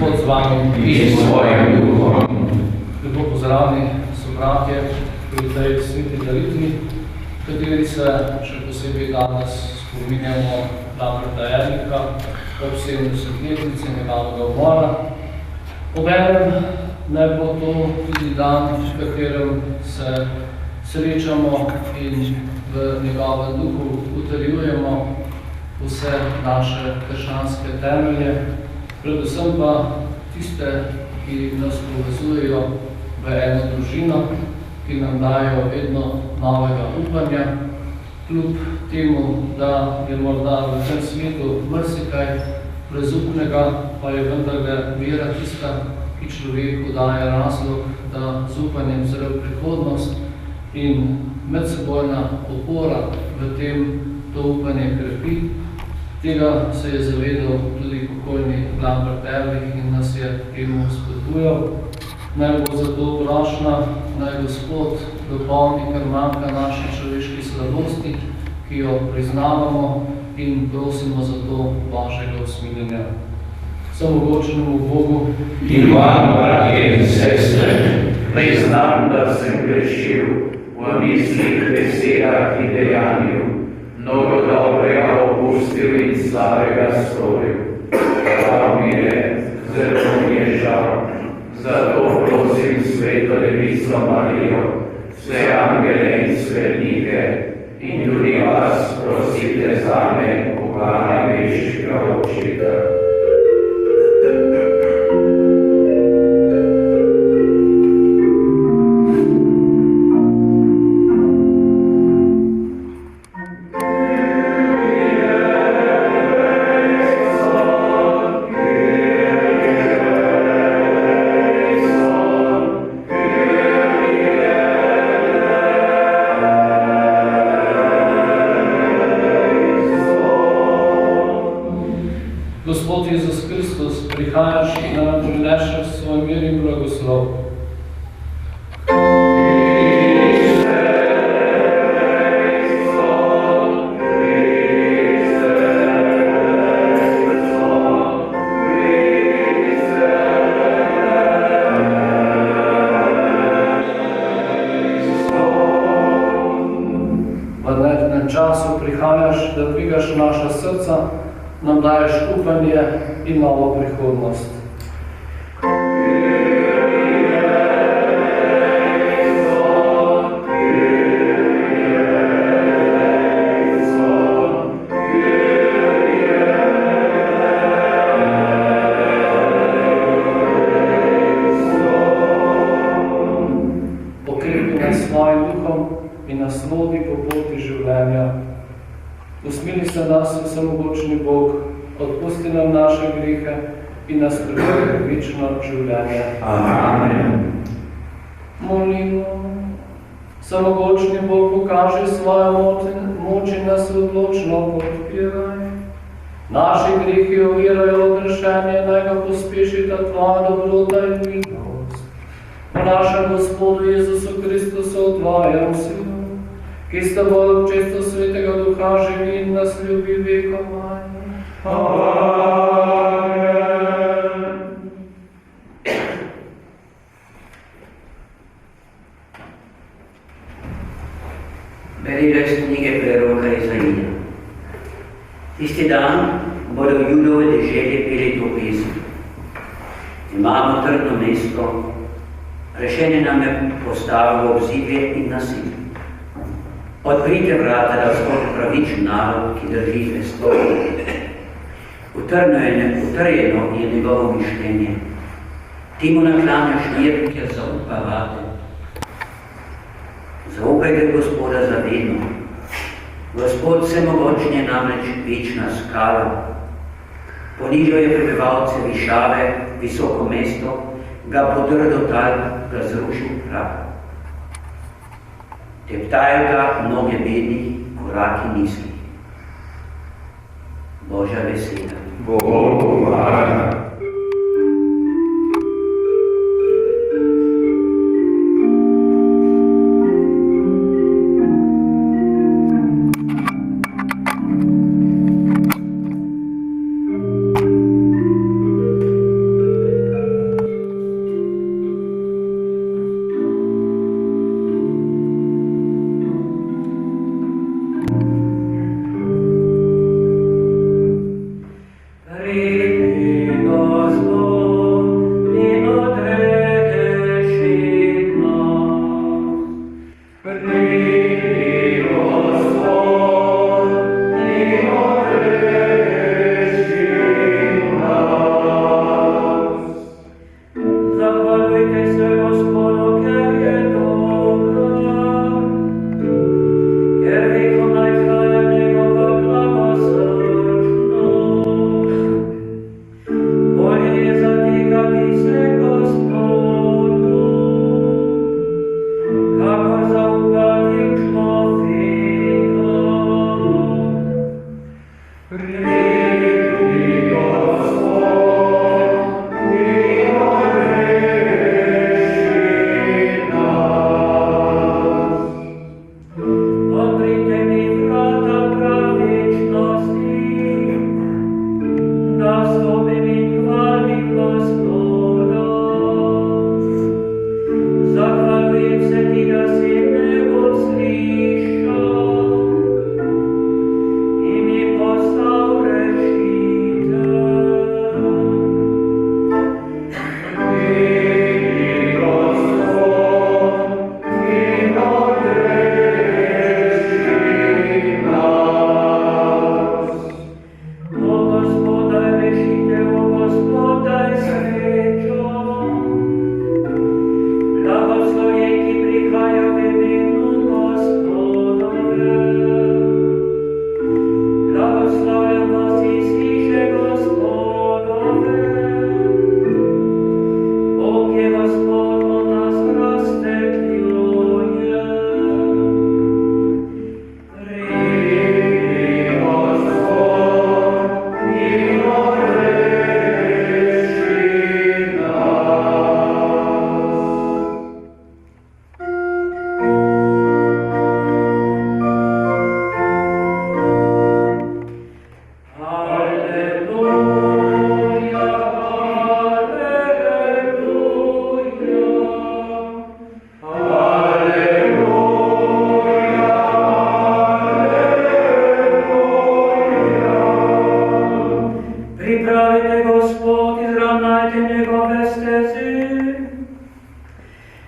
Gospod z vami in s svojim duhom. Lepo pozdravljeni, sobratje, pri tej sveti daritvi, v kateri se še posebej danes spominjamo Lamberta Ernika ob 70-letnici njegovega umora. Obenem naj bo to tudi dan, v katerem se srečamo in v njegovem duhu utrjujemo vse naše krščanske temelje, predvsem pa tiste, ki nas povezujejo v eno družino, ki nam dajo vedno novega upanja, kljub temu, da je morda v tem svetu marsikaj brezupnega, pa je vendarle vera tista, ki človeku daje razlog, da z upanjem zre v prihodnost in medsebojna opora v tem to upanje krepi. Tega se je zavedal tudi pokojni Lambert Erlik in nas je temu spodbujal. Naj bo zato prošnja, naj Gospod dopolni, kar manjka naši človeški slabosti, ki jo priznavamo in prosimo za to Božjega usmiljenja. Samogočnemu Bogu in vam, bratje in sestre, priznam, da sem grešil v mislih, besedah in dejanju, mnogo dobrega opustil in slabega storil. Žal mi je, zelo mi je žal. Zato prosim Sveto Devico Marijo, vse angele in svetnike in tudi vas prosite zame, Boga najvišjega Očeta. Gospod Jezus Kristus, prihajaš in nam prinešaš svoj mir in blagoslov. V adventnem času prihajaš, da dvigaš naša srca, nam daješ upanje in novo prihodnost. Okrepi nas svojim duhom in nas vodi po poti življenja. Usmili se nas, vsemogočni Bog, odpusti nam naše grehe in nas privede v večno življenje. Amen. Molimo. Vsemogočni Bog, pokaži svojo moč in nas odločno podpiraj. Naši grehi ovirajo odrešenje, naj ga pospešita tvoja dobrota in milost. Po našem Gospodu Jezusu Kristusu, tvojem Sinu, ki s teboj v občestvu Svetega Duha živi in nas ljubi vekomaj. Amen. Berilo iz knjige preroka Izaija. Tisti dan bodo v Judove deželi peli to pesem. Imamo trdno mesto, rešenje nam je postavilo obzidje in nasilje. Odprite vrata, da vstopi pravičen narod, ki drži prestol. Utrjeno je njegovo mišljenje. Ti mu naklanjaš mir, ker zaupa vate. Zaupajte Gospoda za vedno. Gospod vsemogočen je namreč večna skala. Ponižal je prebivalce višave, visoko mesto, ga podrl do tal, ga zrušil prah. Teptajo ga mnoge bednih, koraki nizkih. Božja beseda. Bogu hvala. znajte njegove steze.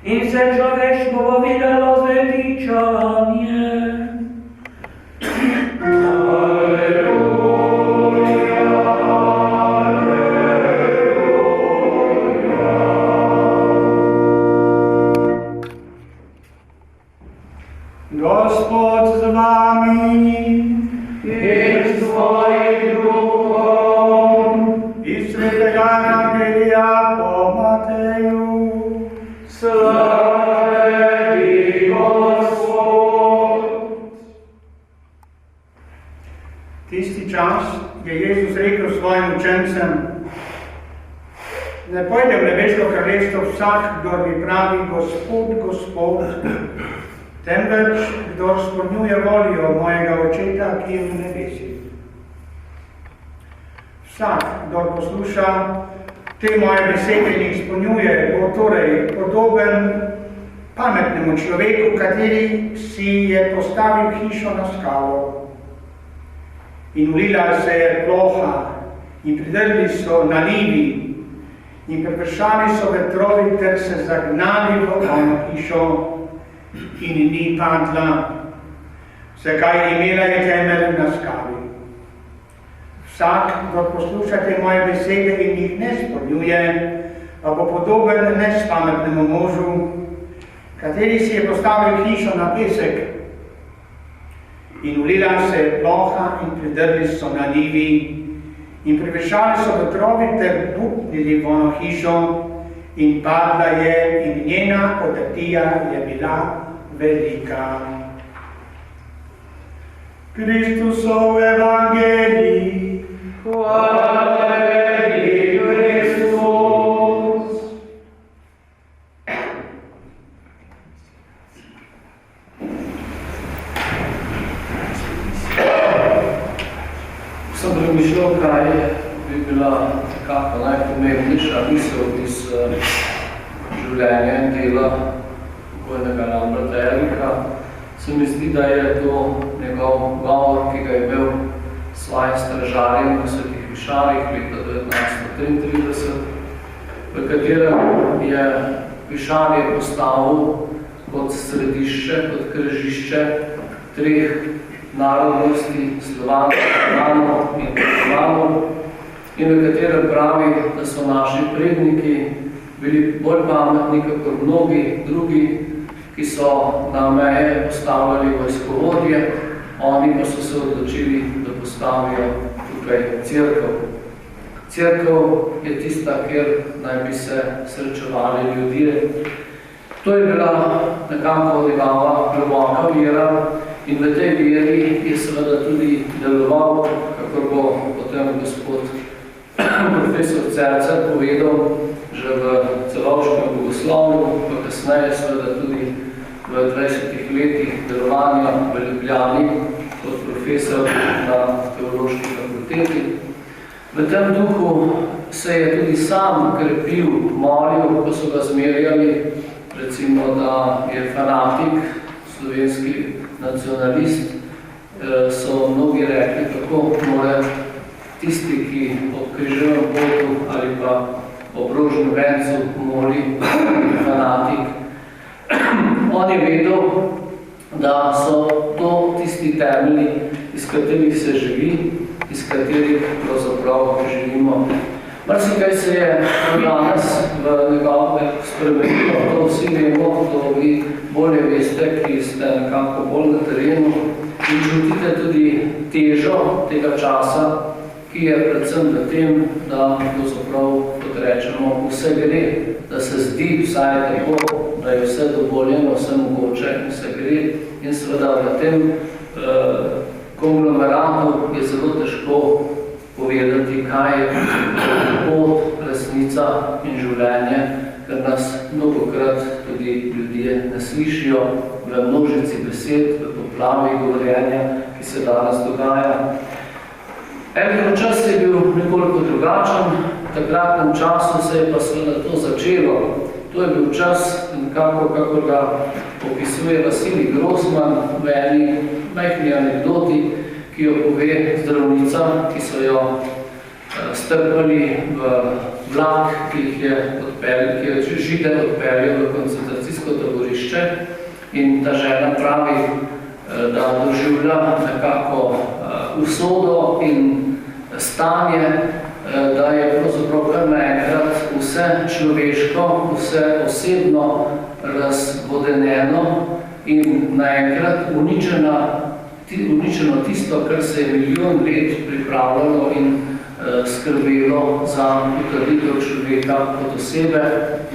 In se človeškovo videlo zveličanje. Gospod z vami in s tvojim duhom. Iz svetega Evangelija po Mateju. Slava tebi, Gospod. Tisti čas je Jezus rekel svojim učencem: ne pojde v nebesko kraljestvo vsak, kdor mi pravi Gospod, Gospod, temveč kdor izpolnjuje voljo mojega Očeta, ki je v nebesih. Vsak, kdor posluša te moje besede in jih izpolnjuje, bo torej podoben pametnemu človeku, kateri si je postavil hišo na skalo. In ulila se je ploha, in pridrli so nalivi, in prepršali so vetrovi, ter se zagnali v ono hišo, in ni padla, zakaj imela je temelj na skali. Vsak, kdo posluša te moje besede in jih ne izpolnjuje, pa bo podoben nespametnemu možu, kateri si je postavil hišo na pesek. In ulila se je ploha, in pridrli so nalivi, in prevršali so vetrovi, ter butnili v ono hišo, in padla je, in njena podrtija je bila velika. Kristusov evangelij. Hvala tebi, Kristus. Sem premišljal, kaj bi bila nekako najpomembnejša misel iz življenja in dela pokojnega Lamberta Erika. Se mi zdi, da je to njegov govor, ki ga je imel s svojim stražarjem v Svetih Višarjih leta 1933, v katerem je Višarje postavil kot središče, kot križišče treh narodnosti, Slovanov in Slovanov, in v katerem pravi, da so naši predniki bili bolj pametni, kakor mnogi drugi, ki so na meje postavljali vojskovodje, oni pa so se odločili, da postavijo tukaj cerkev. Cerkev je tista, kjer naj bi se srečevali ljudje. To je bila nekako njegova globoka vera in v tej veri je seveda tudi deloval, kako bo potem gospod profesor Cercer povedal, že v celovškem bogoslovju, pa kasneje seveda tudi v 20 letih delovanja v Ljubljani kot profesor na teološki fakulteti. V tem duhu se je tudi sam krepil, molil, ko so ga zmerjali, recimo, da je fanatik, slovenski nacionalist, so mnogi rekli, kako more tisti, ki ob križevnem potu ali pa ob rožnem vencu moli fanatik. On je vedel, da so to tisti temelji, iz katerih se živi, iz katerih pravzaprav živimo. Marsikaj se je danes v njegove spremenilo, to vsi vemo, to vi bolje veste, ki ste nekako bolj na terenu in čutite tudi težo tega časa, ki je predvsem v tem, da pravzaprav, kot rečemo, vse gre, da se zdi vsaj tako, da je vse dovoljeno, vse mogoče in vse gre. In seveda v tem konglomeratu je zelo težko povedati, kaj je pot, resnica in življenje, ker nas mnogokrat tudi ljudje ne slišijo v množici besed, v poplavi govorjenja, ki se danes dogaja. Enkrat čas je bil nekoliko drugačen, v takratnem času se je pa seveda to začelo. To je bil čas, nekako, kakor ga opisuje Vasilij Grossman v eni majhni anekdoti, ki jo pove zdravnica, ki so jo strpali v vlak, ki je Žide odpeljal v koncentracijsko taborišče, in ta žena pravi, da doživlja nekako usodo in stanje, da je pravzaprav kar naenkrat vse človeško, vse osebno razvodeneno in naenkrat uničeno tisto, kar se je milijon let pripravljalo in skrbelo za utrditev človeka kot osebe,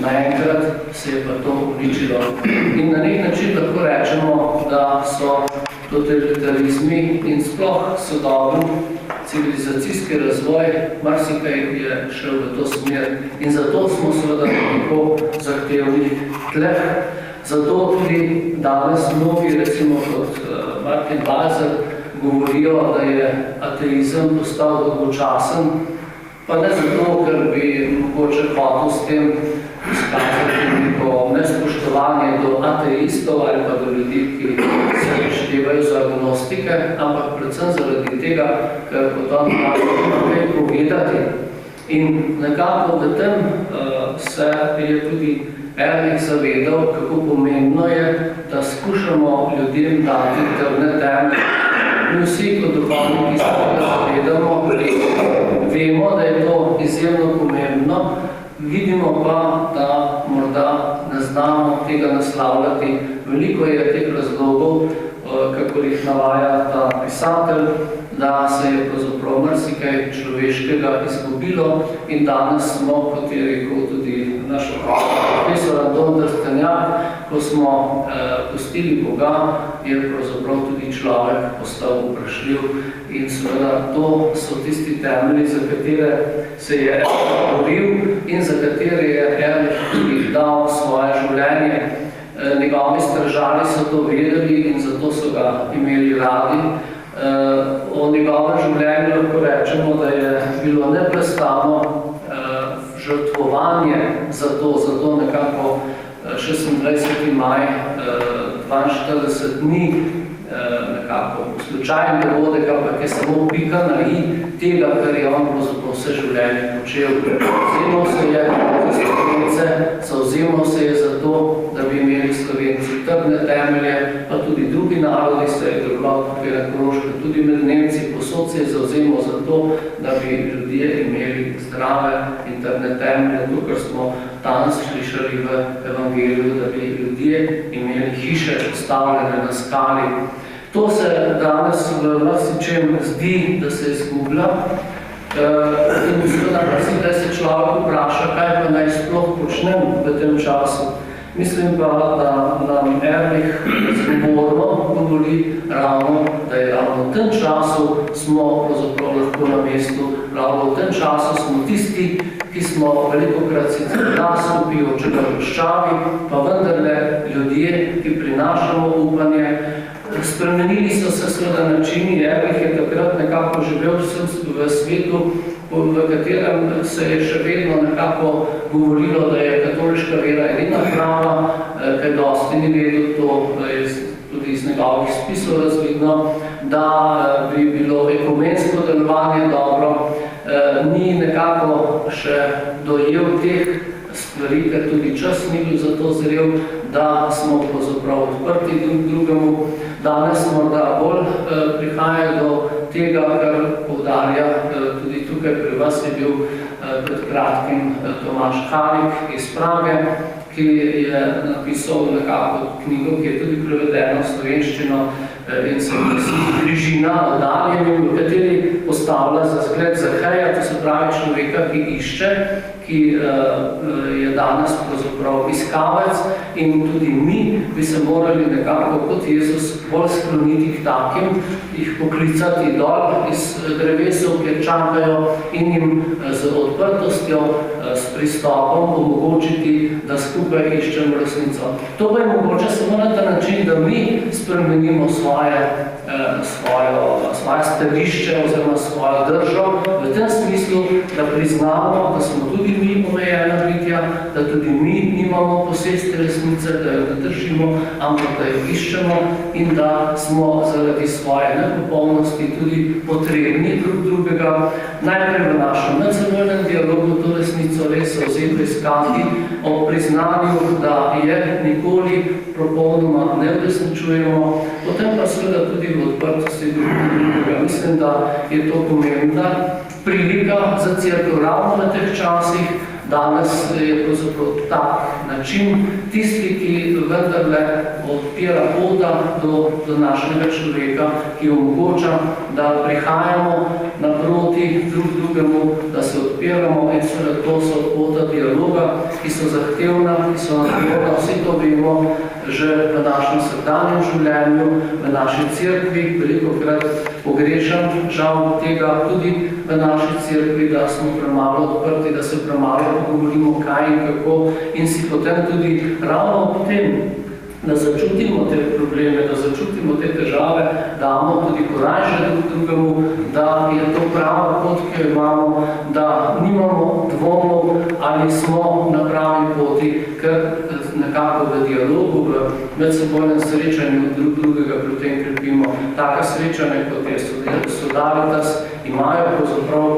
naenkrat se je pa to uničilo. In na nek način lahko rečemo, da so totalitarizmi in sploh sodoben civilizacijski razvoj, marsikaj je šel v to smer. In zato smo seveda tako zahtevnih tleh. Zato tudi danes mnogi, recimo kot Martin Balzer, govorijo, da je ateizem postal dolgočasen, pa ne zato, ker bi mogoče hotel s tem izkazati neko nespoštovanje do ateistov ali pa do ljudi, ki se števajo za agnostike, ampak predvsem zaradi tega, ker potem nekaj povedati. In nekako v tem se je tudi Ehrlich zavedal, kako pomembno je, da skušamo ljudem dati trdne temelje. Mi vsi kot duhovniki se tega zavedamo, vemo, da je to izjemno pomembno, vidimo pa, da morda ne znamo tega naslavljati. Veliko je teh razlogov, kako jih navaja ta pisatelj, da se je pravzaprav marsikaj človeškega izgubilo in danes smo, kot je rekel tudi naš profesor Anton Trstenjak, ko smo pustili Boga, je pravzaprav tudi človek postal vprašljiv in seveda to so tisti temelji, za katere se je boril in za katere je Ehrlich tudi dal svoje življenje. Njegovi stržali so to vedeli in zato so ga imeli radi. O njegovem življenju lahko rečemo, da je bilo neprestano žrtvovanje za to nekako 26. maj 42 dni, nekako slučajen dogodek, ampak je samo pika na i tega, kar je on pravzaprav vse življenje počel. Zavzemal se je za Slovence, zavzemal se je za to, da bi imeli Slovenci trdne temelje, pa tudi drugi narodi se je deloval tukaj na Koroškem, tudi med Nemci, posod se je zavzemal za to, da bi ljudje imeli zdrave in trdne temelje, to, kar smo danes slišali v evangeliju, da bi ljudje imeli hiše postavljene na skali. To se danes v marsičem zdi, da se izgublja. In seveda da se človek vpraša, kaj pa naj sploh počnem v tem času. Mislim pa, da nam Ehrlich zgovorno govori ravno, da je ravno v tem času smo pravzaprav lahko na mestu, ravno v tem času smo tisti, ki smo velikokrat sicer nas upijočega roščavi, pa vendarle ljudje, ki prinašamo upanje. Spremenili so se seveda načini, Ehrlich je takrat nekako živel v svetu, v katerem se je še vedno nekako govorilo, da je katoliška vera edina prava, kaj dosti ni vedel, to je tudi iz njegovih spisov razvidno, da bi bilo ekumensko delovanje dobro, ni nekako še dojel teh stvari, ker tudi čas ni bil za to zrel, da smo pravzaprav odprti drugemu. Danes morda bolj prihaja do tega, kar poudarja tudi tukaj pri vas je bil pred kratkim Tomaž Halik iz Prage, ki je napisal nekako knjigo, ki je tudi prevedena v slovenščino in se glasi Bližina oddaljenim, v kateri postavlja za zgled Zaheja, to se pravi človeka, ki išče, ki je danes pravzaprav iskavec in tudi mi bi se morali nekako kot Jezus bolj skloniti k takim, jih poklicati dol iz drevesov, kjer čakajo in jim z odprtostjo, s pristopom omogočiti, da skupaj iščemo resnico. To pa je mogoče samo na ta način, da mi spremenimo svoje stališče oziroma svojo držo v tem smislu, da priznamo, da smo tudi mi omejena bitja, tretja, da tudi mi nimamo posesti resnice, da jo ne držimo, ampak da jo iščemo in da smo zaradi svoje nepopolnosti tudi potrebni drug drugega. Najprej v našem medsebojnem dialogu to resnico res vzeti iskati o priznanju, da je nikoli popolnoma ne uresničujemo, potem pa seveda tudi v odprtosti drugega. Mislim, da je to pomembna prilika za cerkev ravno na teh časih. Danes je pravzaprav tak način tisti, ki vendarle odpira poda do našega človeka, ki omogoča, da prihajamo naproti drug drugemu, da se odpiramo in seveda to so poda dialoga, ki so zahtevna, ki so naporna. Vsi to vemo že v našem vsakdanjem življenju, v naši cerkvi, velikokrat pogrešam žal tega tudi v naši cerkvi, da smo premalo odprti, da se premalo pogovorimo kaj in kako in si potem tudi ravno v tem, da začutimo te probleme, da začutimo te težave, damo tudi korajže drug drugemu, da je to prava pot, ki jo imamo, da nimamo dvomov ali smo na pravi poti, ker nekako v dialogu, v medsebojnem srečanju drug drugega pri tem krepimo. Taka srečanja, kot je Sodaritas, imajo pravzaprav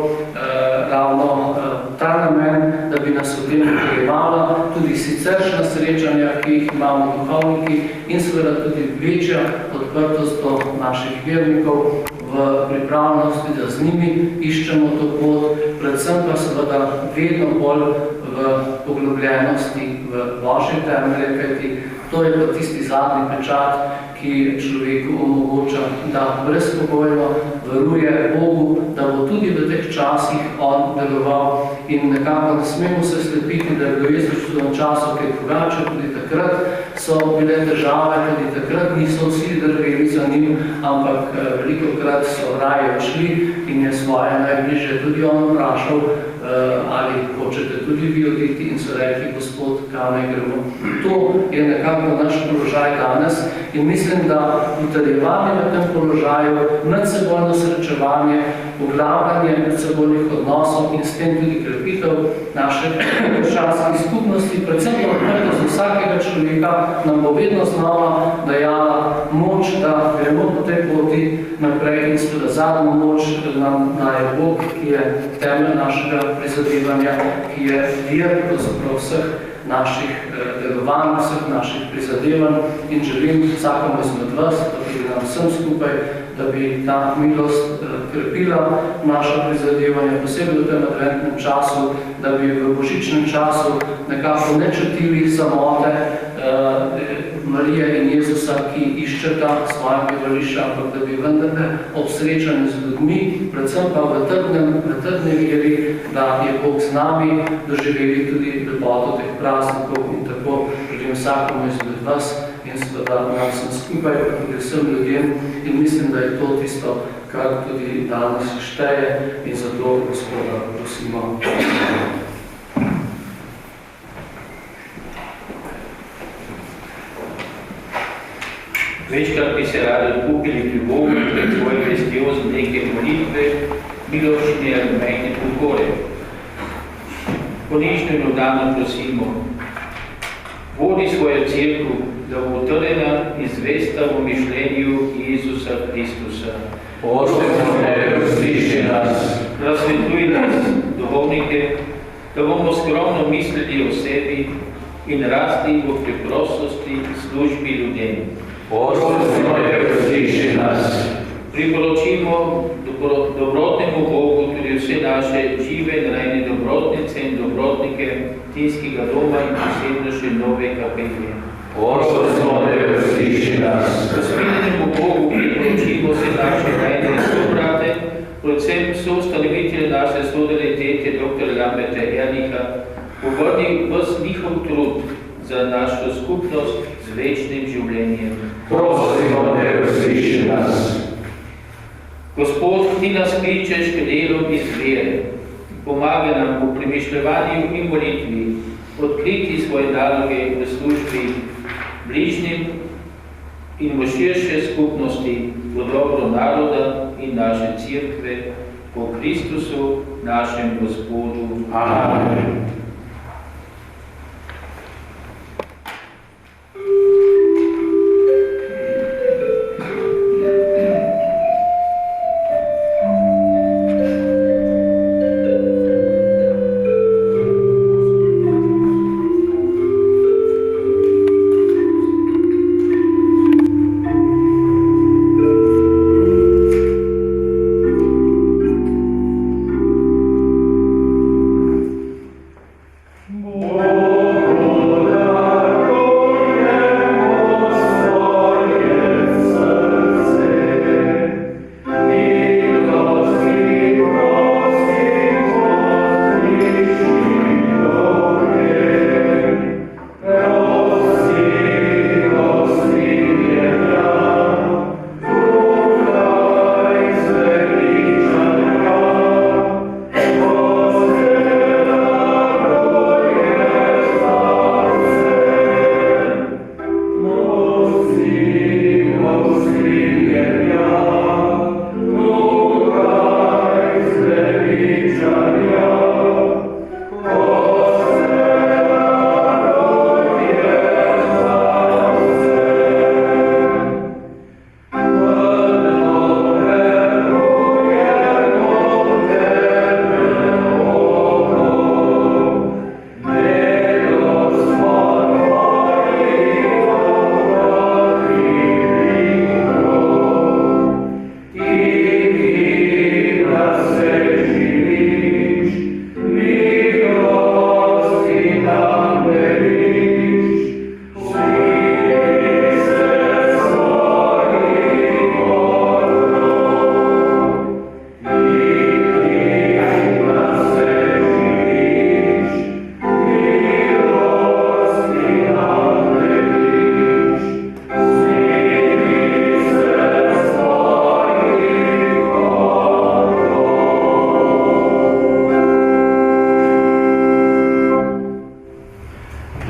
ravno ta namen, da bi nas v tem pogrevala, tudi siceršna srečanja, ki jih imamo duhovniki in seveda tudi večja odprtost do naših vernikov v pripravljenosti, da z njimi iščemo to pot, predvsem pa seveda vedno bolj v poglobljenosti v Božje temelje, kajti to je pa tisti zadnji pečat, ki človeku omogoča, da brezpogojno veruje Bogu, da bo tudi v teh časih on deloval in nekako ne smemo se slepiti, da je bilo Jezus v času, ki je drugače, tudi takrat so bile težave, tudi takrat niso vsi drveli za njim, ampak velikokrat so raje odšli in je svoje najbližje tudi on vprašal, ali hočete tudi vi oditi in so rekli, Gospod, kam naj gremo. To je nekako naš položaj danes in mislim, da utrjevanje na tem položaju, medsebojno srečevanje, poglabljanje medsebojnih odnosov in s tem tudi krepitev naše krščanskih skupnosti, predvsem pa odprtost vsakega človeka, nam bo vedno znova dajala moč, da gremo po tej poti naprej in seveda zadnjo moč nam daje Bog, ki je temelj našega prizadevanja, ki je vir vseh naših delovanj, vseh naših prizadevanj in želim vsakomu izmed vas, da bi nam vsem skupaj, da bi ta milost krepila naša prizadevanja, posebej v tem adventnem času, da bi v božičnem času nekako ne čutili samote Marije in Jezusa, ki iščeta svoje bivališče, ampak da bi vendarle ob srečanju z ljudmi, predvsem pa v trdni veri, da je Bog z nami, doživeli tudi lepoto teh praznikov in tako želim vsakomu izmed vas in seveda nam sem skupaj, pa tudi vsem ljudem in mislim, da je to tisto, kar tudi danes šteje in zato Gospoda prosimo. Večkrat bi se radi odkupili pri Bogu pred svoje vestjo z neke molitve, miloščine ali majhne podpore. Ponižno in vdano prosimo, vodi svojo cerkev, da bo utrjena in zvesta v mišljenju Jezusa Kristusa. Usliši nas. Razsvetljuj nas, duhovnike, da bomo skromno mislili o sebi in rasli v preprostosti službi ljudem. Usliši nas. Priporočimo dobrotnemu Bogu tudi vse naše žive in rejne dobrotnice in dobrotnike Tinskega doma in posebno še nove kapelje. Usliši nas. Razpiljenemu Bogu priporočimo vse naše rejne sobrate, predvsem so ustanovitelje naše sodele tete dr. Lamberta Erlicha, povrni ves njihov trud za našo skupnost z večnim življenjem. Prosimo, ne usliši nas. Gospod, ti nas kličeš k delu iz vere. Pomaga nam v premišljevanju in molitvi, odkriti svoje naloge v službi bližnjim in v širše skupnosti v dobro naroda in naše cerkve po Kristusu, našem Gospodu. Amen.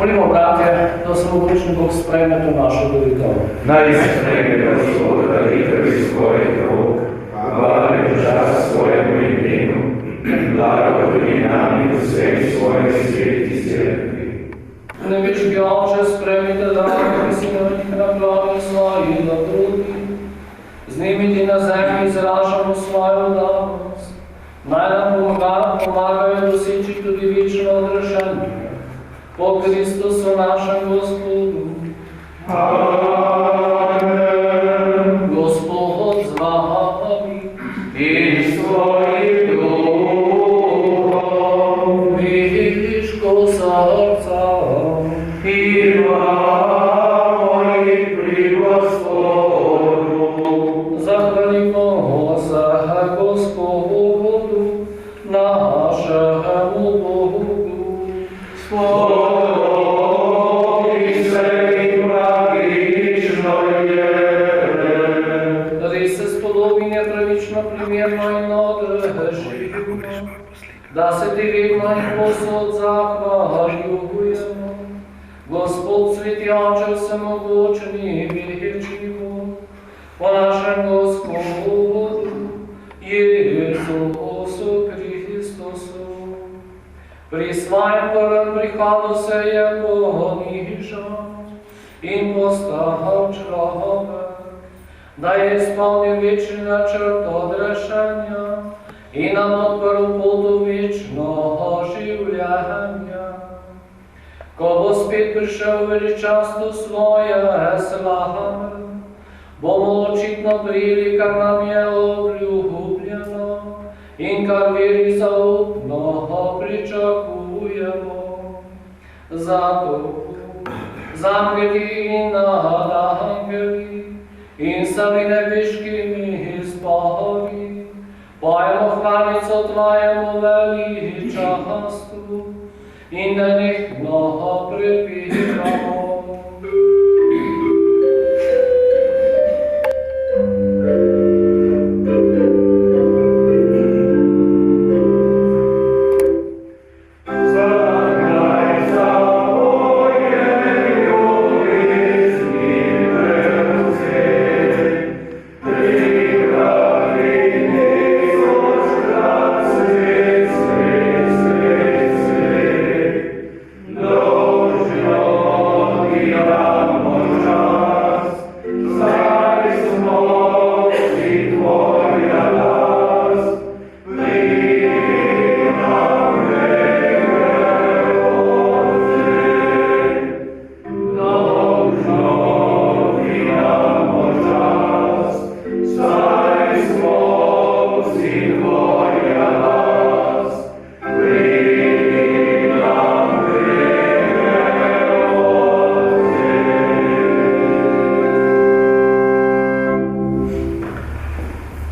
Molimo, bratje, da vsemogočni Bog sprejme to našo molitev. Naj sprejme Gospod daritev iz svojih rok, hvala in čast svojemu imenu, blagoslov nam in vsem svojim sveti cerkvi. Nebeški Oče, sprejmite darove, ki si na glavi svojih dobroti. Z njimi ti na zemlji izražamo svojo vdanost. Naj nam pomagajo doseči tudi večno odrešenje. Po Kristusu našem Gospodu. Amen. Gospod z vami. In s tvojim duhom. Viško srca. Imamo jih pri Gospodu. Zahvalimo se Gospodu, našemu Bogu. Spodobi se in pravično je. Res se spodobi nepravično, primerno in odrežimo, da se ti vedno in posod zahvaljujemo. Gospod sveti Oče vsemogočni večni Bog, po našem Gospodu Jezusu Kristusu. Pri svojem prvem prihodu se je ponižal in postal človek, da je izpolnil večni načrt odrešenja in nam odprl pot v večno življenje. Ko bo spet prišel veličastvo svoje slave, bomo očitno prijeli, kar nam je obljubljeno in kar veri zaupno pričakujemo. Zato z angeli in nadangeli in sami nebeškimi zbori pojemo hvalico tvojemu veličastvu in da nekno prepiramo.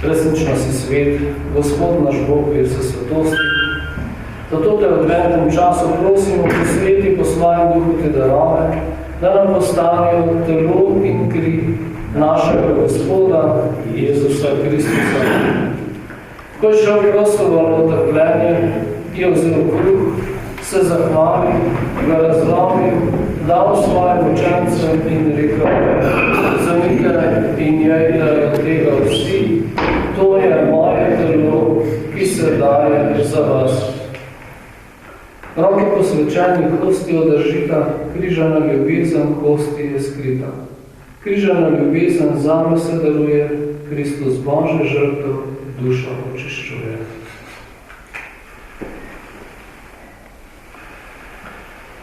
Resnično si svet, Gospod naš Bog, vir se svetosti. Zato te v adventnem času prosimo, ki sveti po svojem duhu te darove, da nam postanejo telo in kri našega Gospoda Jezusa Kristusa. Ko je šel prostovoljno trpljenje, je vzel kruh, se zahvalil, ga razlomil, dal svojim učencem in rekel: "Vzemite in jejte od tega vsi, to je moje telo, ki se daje za vas." Roke posvečenih hostijo držita, križana ljubezen hosti je skrita. Križana ljubezen zame se daruje, Kristus Božje žrtev dušo očiščuje.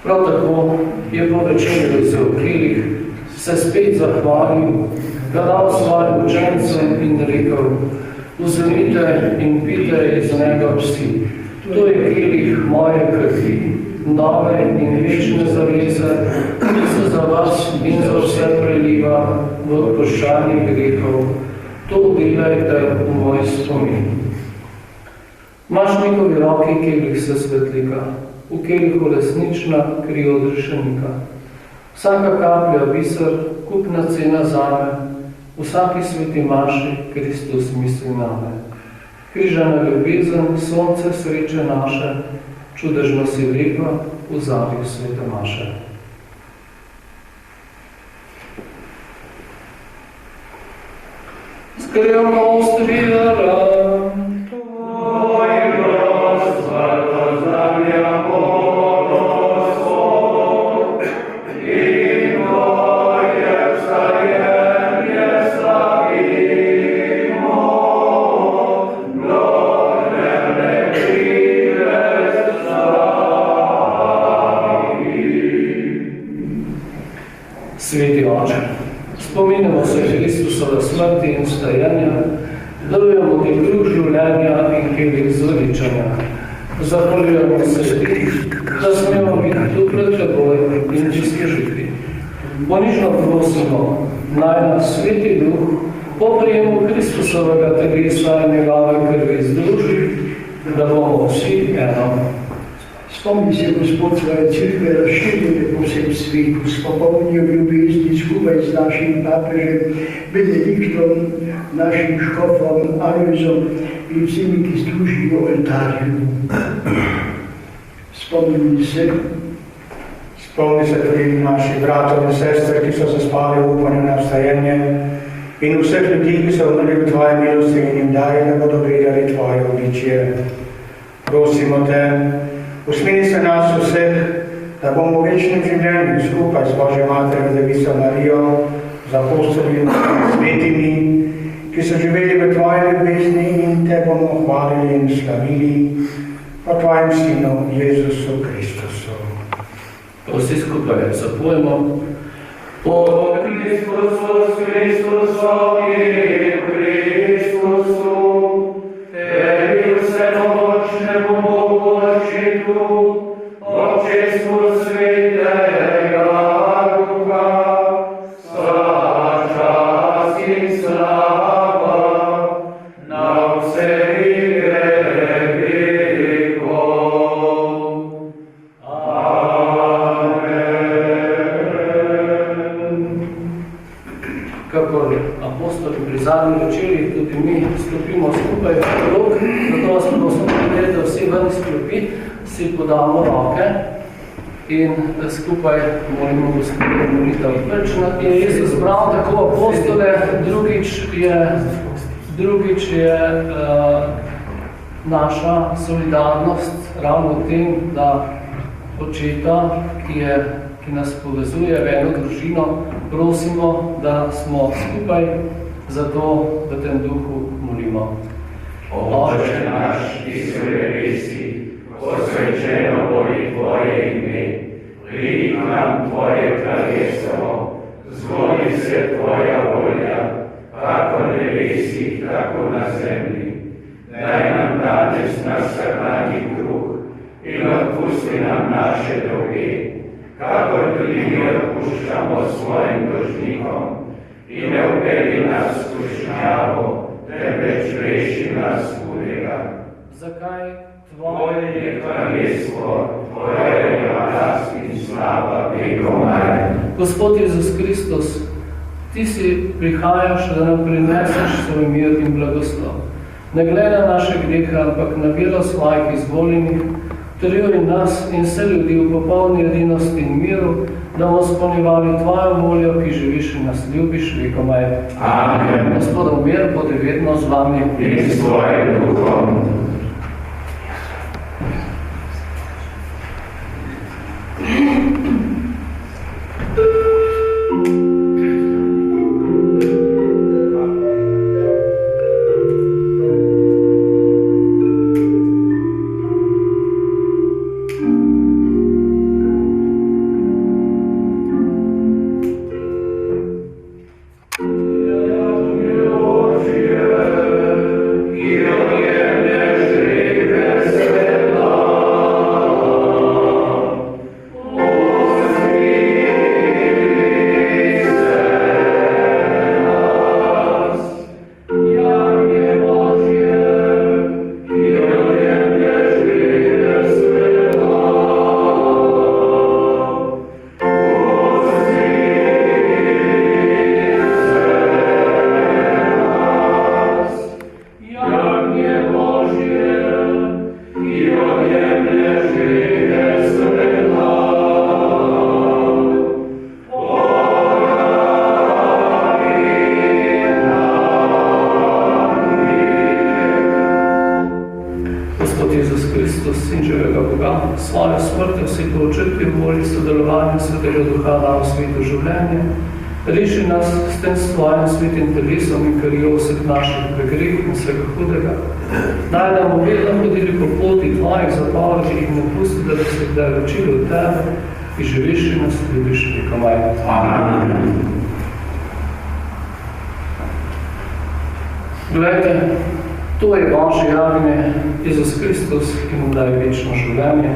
Prav tako je po večerju vzel kelih, se spet zahvalil, ga dal svojim učencem in rekel: "Vzemite in pite iz njega vsi. To je kelih moje krvi, nove in večne zaveze, ki se za vas in za vse preliva v odpuščanje grehov. To delajte v moj spomin." Mašnikovi roki kelih se svetlika, v kelihu resnična kri odrešenika. Vsaka kaplja biser, kupna cena zame, vsaki sveti maši Kristus misli name. Križana ljubezen, sonce sreče naše, čudežno si lepa v zadju svete maše. Skrivnost vira. Tvoj Gospod ozemlja Gospod, in Tvoje vstajenje slavimo, dokler ne prideš z nami. Sveti Oče, spominjamo se Kristusove smrti in vstajanja, darujemo ti kruh življenja in kelih zveličanja. Zahvaljujemo se ti, da smemo biti tu pred teboj in ti služiti. Ponižno prosimo, naj nas Sveti Duh po prijemu Kristusovega telesa in njegove krvi združi, da bomo vsi eno. Spomni se, Gospod, svoje cerkve razširjene po vsem svetu, s popolnijo ljubezni skupaj z našim papežem, Benediktom, našim škofom, Alojzom in vsemi, ki služijo oltarju. Spomni se tudi naših bratov in sester, ki so zaspali v upanju na vstajenje, in vseh ljudi, ki so umrli v tvoje milosti in jim daj, da bodo gledali tvoje obličje. Prosimo te, usmini se nas vseh, da bomo v večnem življenju skupaj z Božjo Materjo Devico Marijo, z apostoli in svetimi, ki so živeli v tvoji ljubezni in te bomo hvalili in slavili po tvojem Sinu Jezusu Kristusu. Vsi skupaj zapojemo. O Kristus, Kristusovi, Kristusu, tebi vsenomočnemu Bogu Očetu, občestvu Svetega Duha, vsa čast in slava na vseh vekov. Kakor apostoli pri zadnji večeri, tudi mi stopimo skupaj v krog, zato vas prosim, da vsi ven iz klopi, si podamo roke in skupaj molimo Gospoda molitev. Je Jezus bral tako apostole, drugič je naša solidarnost ravno v tem, da očeta, ki nas povezuje v eno družino, prosimo, da smo skupaj, zato v tem duhu molimo. Oče naš, ki si v nebesi, posvečeno bodi Tvoje ime, pridi k nam Tvoje kraljestvo, zgodi se Tvoja volja, kako v nebesih, tako na zemlji. Daj nam danes naš vsakdanji kruh in odpusti nam naše dolge, kakor tudi mi odpuščamo svojim dolžnikom, in ne vpelji nas v skušnjavo, temveč reši nas hudega. Zakaj Tvoje je kraljestvo, Tvoje je vlast in slava vekomaj. Gospod Jezus Kristus, Ti si prihajaš, da nam prineseš svoj mir in blagoslov. Ne glede na naše grehe, ampak na vero svojih izvoljenih, trjuj nas in vse ljudi v popolni edinosti in miru, da bomo izpolnjevali Tvojo voljo, ki živiš in nas ljubiš vekomaj. Amen. Gospodov mir bude vedno z vami. In s Tvojim duhom. Io darovanjem Svetega Duha dal sveto življenje, reši nas s tem svojim svetim telesom in krvijo vseh naših pregreh in vsega hudega. Daj nam vedno hodili po poti tvojih zapovedi in ne pusti, da bi se kdaj učili od tebe in živiš in nas ljubiš vekomaj. Amen. Glejte, to je Božje javljanje, Jezus Kristus, ki mu daje večno življenje.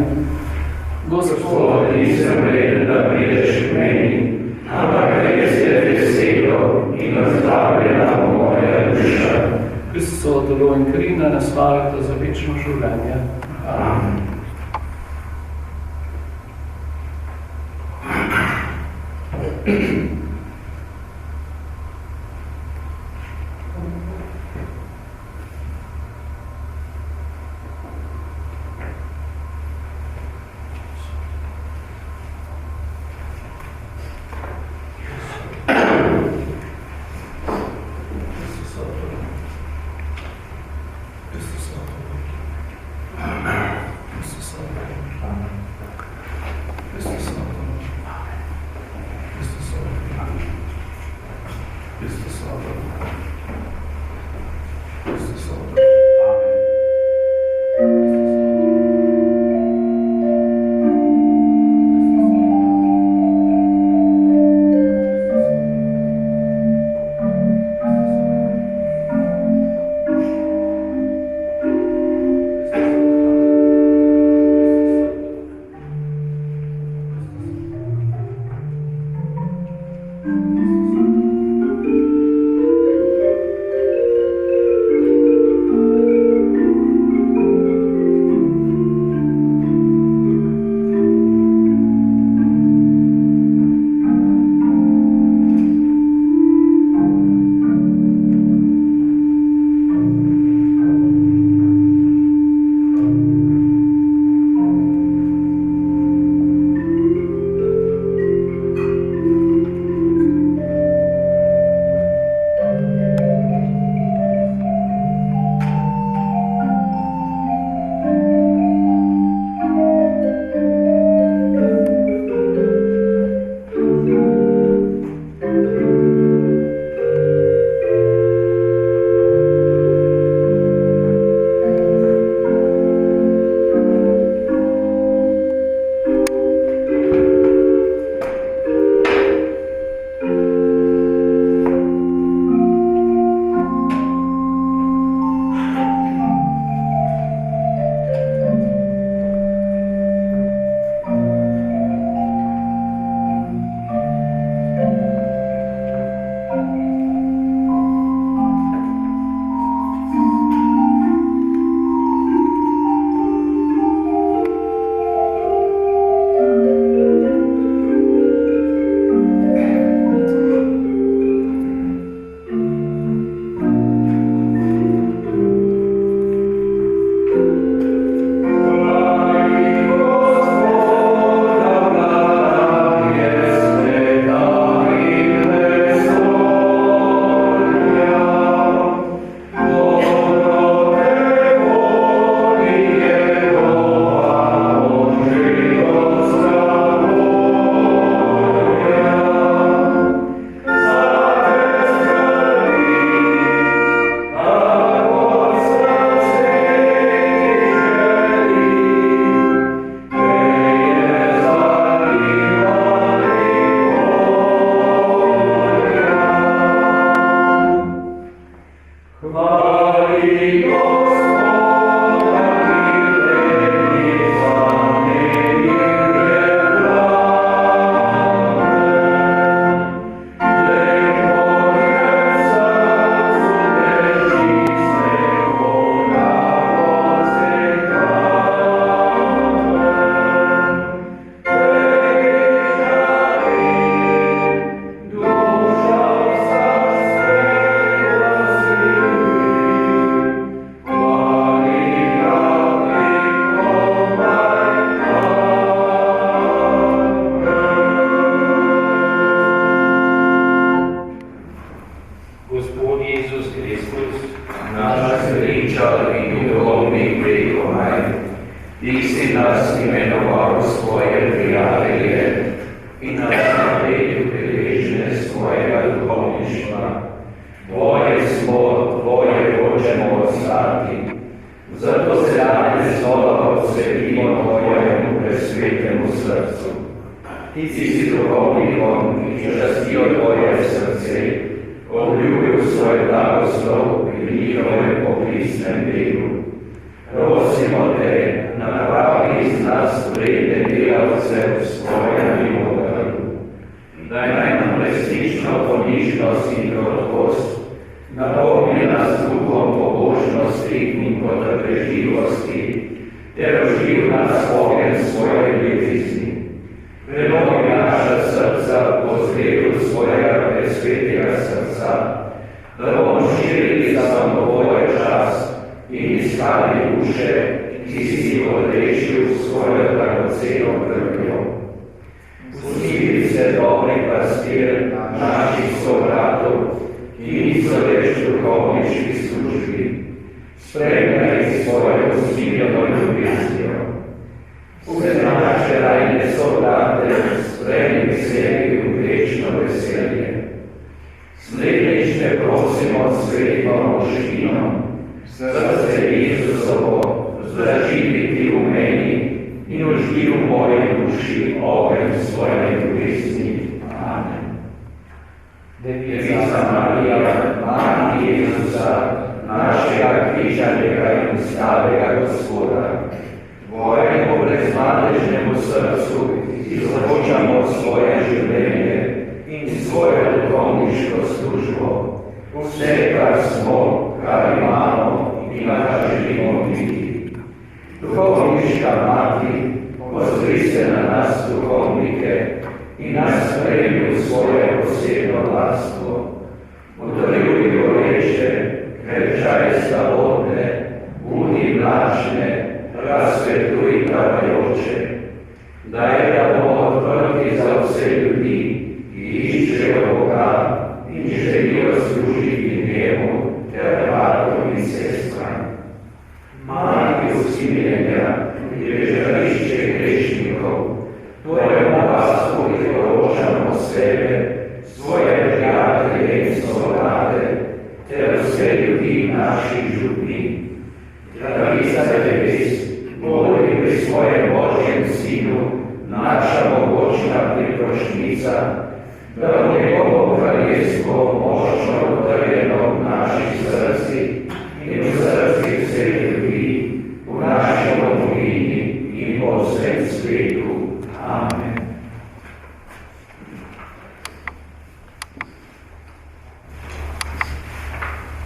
Gospod, nisem vreden, da prideš k meni, ampak res je veselo in razpravljena moja duša. Kristusovo telo in kri naj nas varita za večno življenje. Amen. in nas napredju deležne svojega duhovništva. Tvoje smo, Tvoje hočemo ostati, zato se danes znova posvetimo Tvojemu presvetemu srcu. Ti si duhovnikom, ki častijo Tvoje srce, obljubil svoj blagoslov pri njihovem poklicnem delu. Prosimo Te, napravi iz nas vredne delavce v svojem ljubodaru. Daj nam resnično ponižnost in krotkost, napolni nas duhom pobožnosti in potrpežljivosti, ter oživ nas ogenj svoje ljubezni. Prelomi naša srca po zgledu svojega presvetega srca, da bomo širili samo Tvoj čas in iskali duše, ki si jih odrešil svojo dragoceno krvjo. Pusti se dobri pastir naših sovratov, ki niso več duhovniški službi. Spremljaj svojo usmiljeno ljubeznijo. Vse naše rajne sovrate spremlji sebi v večno veselje. Slednjič te prosimo sveto možgino, srce Jezusovo zaživiti v meni in užgi v moji duši ogenj svoje ljubezni. Amen. Devica Marija, Mati Jezusa, našega križanega in slabega Gospoda, Tvojemu brezmadežnemu srcu izročamo svoje življenje in svojo duhovniško službo, vse, kar smo, kar imamo in kar želimo biti. Duhovniška Mati, pozri se na nas duhovnike in nas spremi v svoje posebno varstvo. Utrjuj goreče, krečaj slabotne, budi mlačne, razsvetuj travajoče. Daj, da bomo odprti za vse ljudi, ki iščejo Boga in želijo služiti njemu ter bratom in sestram. Mati usmiljenja, ležališče grešnikov, Tvojemu varstvu priporočamo sebe, svoje prijatelje in sovrate, ter vse ljudi naših župni. Pravica nebes, moli pri svojem Božjem Sinu, naša mogočna priprošnica, da bo njegovo kraljestvo močno utrjeno v naših srcih in v srcih vseh ljudi, v naši domovini in po vsem svetu. Amen.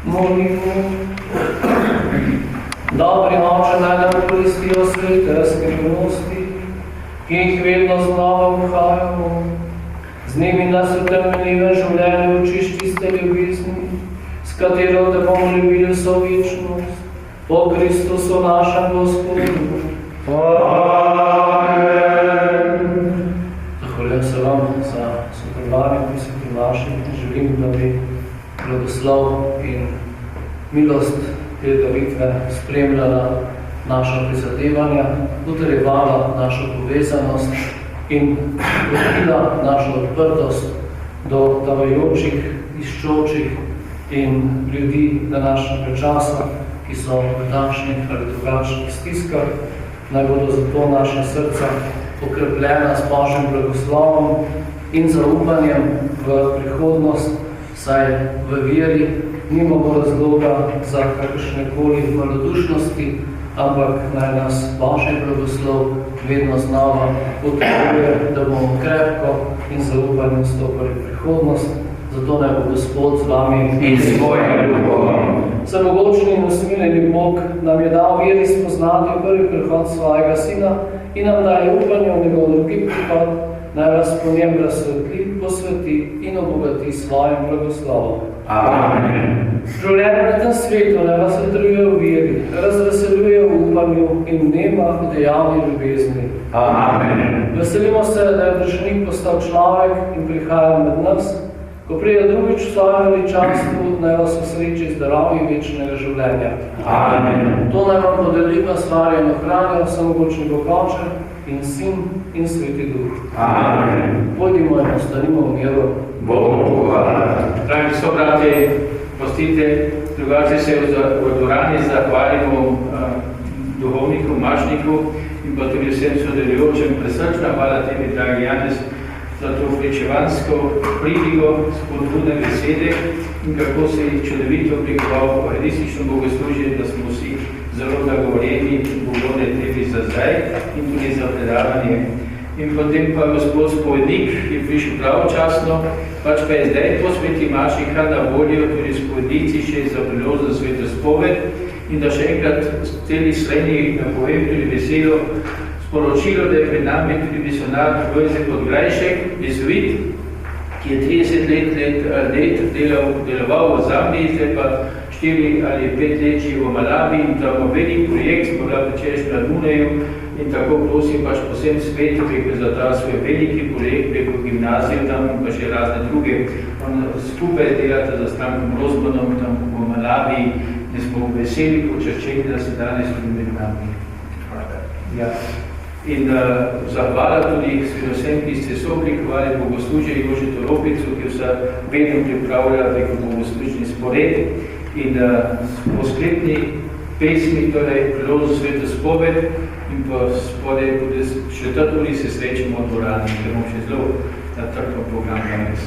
Molimo. Dobri Oče, naj nam koristijo svete skrivnosti, ki jih vedno znova vhajamo. Z njimi nas v temeljivem življenju učiš čiste ljubezni, s katero te bomo ljubili vso večnost. Po Kristusu našem Gospodu. Amen. Zahvaljujem se vam za sodelovanje pri svetim našim. Želim, da bi blagoslov in milost te daritve spremljala naša prizadevanja, utrjevala našo povezanost in odkrila našo odprtost do tavajočih, iščočih in ljudi današnjega časa, ki so v takšnih ali drugačnih stiskah. Naj bodo zato naše srca okrepljena s Božjim blagoslovom in zaupanjem v prihodnost, saj v veri nimamo razloga za kakršnekoli malodušnosti, ampak naj nas Božji blagoslov vedno znova potrebuje, da bomo krepko in zaupanje stopili v prihodnost. Zato naj bo Gospod z vami in svojim duhom. Vsemogočni in usmiljeni Bog nam je dal veri spoznati prvi prihod svojega Sina in nam daje upanje v njegov drugi prihod, naj vas po njem razsvetli, posveti in obogati svojim blagoslovom. Amen. Življenje na tem svetu naj vas utrjuje v veri, razveseljuje v upanju in nema v dejavni ljubezni. Amen. Veselimo se, da je Vršenik postal človek in prihaja med nas. Ko pride drugič v svojem veličanstvu, naj vas osreči zdravje večnega življenja. Amen. To naj vam podeli, nasvari in ohranja vsemogočni Bog Oče, in Sin in Sveti Duh. Amen. Pojdimo in ostanimo v miru. Bogu hvala. Dragi sobrate, prostite, drugače se v dvorani zahvalimo duhovniku, mašniku in pa tudi vsem sodelujočem. Presrčna hvala tebi, dragi Janez, za to pričevansko pridigo, spodbudne besede in kako si čudovito oblikoval evharistično bogoslužje, da smo vsi zelo nagovorjeni in bogodne tebi za zdaj in tudi za predavanje. In potem pa gospod spovednik je prišel pravočasno, pač pa je zdaj po sveti maši kar na voljo tudi spovednici še za priložnost za sveto spoved in da še enkrat celi Sloveniji napovem tudi veselo sporočilo, da je pred nami tudi misionar Lojze Podgrajšek, jezuit, ki je 30 let deloval v Zambiji, zdaj pa 4 ali 5 let živi v Malawi in tam velik projekt, smo bila včerajšnja na Dunaju in tako prosim pač po vsem svetu, preko za ta svoj veliki projekt, preko gimnazijo tam in pa še razne druge. On skupaj delata za Stankom Rozmanom tam v Malawi in smo veseli, počaščeni, da se danes tudi med nami. Ja. In zahvala tudi vsem, ki ste sooblikovali bogoslužje Jožetu Ropicu, ki vsa vedno pripravlja preko bogoslužni spored in po sklepni pesmi, torej priložnost sveto spoved in pa spodaj tudi četrt uri se srečamo v dvorani, ker bomo še zelo natrkal program danes.